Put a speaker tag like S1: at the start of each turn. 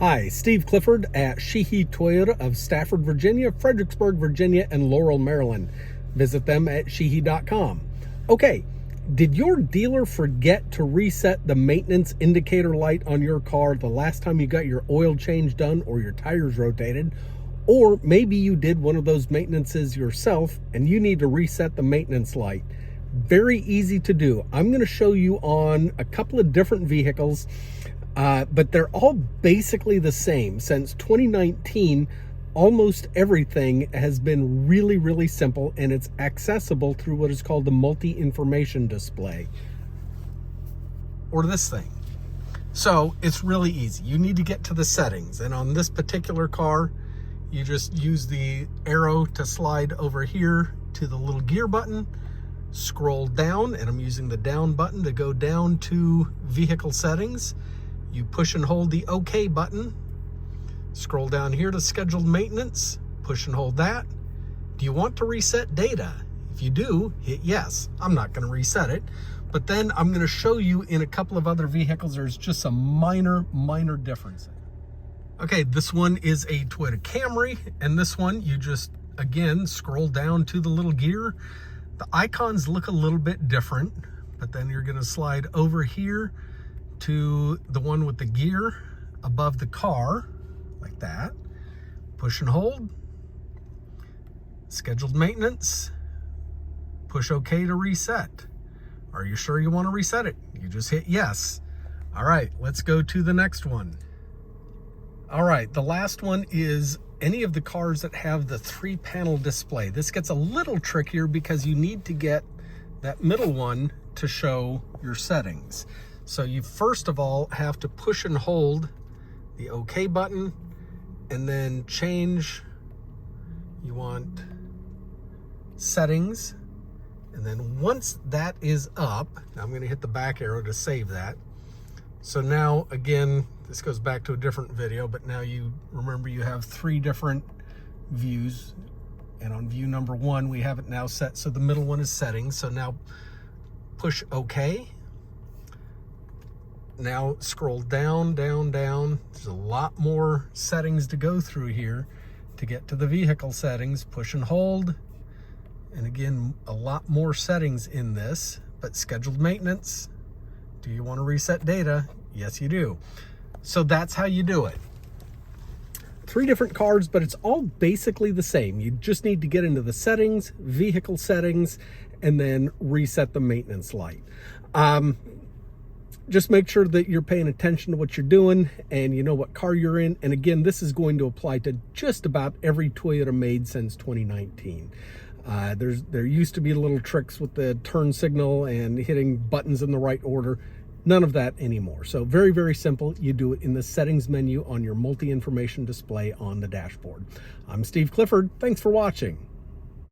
S1: Hi, Steve Clifford at Sheehy Toyota of Stafford, Virginia, Fredericksburg, Virginia, and Laurel, Maryland. Visit them at sheehy.com. Okay, did your dealer forget to reset the maintenance indicator light on your car the last time you got your oil change done or your tires rotated? Or maybe you did one of those maintenances yourself and you need to reset the maintenance light. Very easy to do. I'm going to show you on a couple of different vehicles, but they're all basically the same. Since 2019, almost everything has been really simple, and it's accessible through what is called the multi-information display, or this thing. So it's really easy. You need to get to the settings, and on this particular car, you just use the arrow to slide over here to the little gear button, scroll down, and I'm using the down button to go down to vehicle settings. You push and hold the OK button, scroll down here to scheduled maintenance, push and hold that. Do you want to reset data? If you do, hit yes. I'm not going to reset it, but then I'm going to show you in a couple of other vehicles there's just some minor difference. Okay, this one is a Toyota Camry, and this one you just, again, scroll down to the little gear. The icons look a little bit different, but then you're going to slide over here to the one with the gear above the car, like that. Push and hold. Scheduled maintenance. Push OK to reset. Are you sure you want to reset it? You just hit yes. All right, let's go to the next one. All right, the last one is any of the cars that have the 3-panel display. This gets a little trickier because you need to get that middle one to show your settings. So you first of all have to push and hold the OK button, and then change, you want settings. And then once that is up, now I'm going to hit the back arrow to save that. So now again, this goes back to a different video, but now you remember you have 3 different views, and on view number 1 we have it now set so the middle one is settings. So now push OK. Now scroll down. There's a lot more settings to go through here to get to the vehicle settings. Push and hold, and again, a lot more settings in this. But scheduled maintenance, do you want to reset data? Yes, you do. So that's how you do it. 3 different cards, but it's all basically the same. You just need to get into the settings, vehicle settings, and then reset the maintenance light. Just make sure that you're paying attention to what you're doing and you know what car you're in. And again, this is going to apply to just about every Toyota made since 2019. There used to be little tricks with the turn signal and hitting buttons in the right order. None of that anymore. So very simple. You do it in the settings menu on your multi-information display on the dashboard. I'm Steve Clifford. Thanks for watching.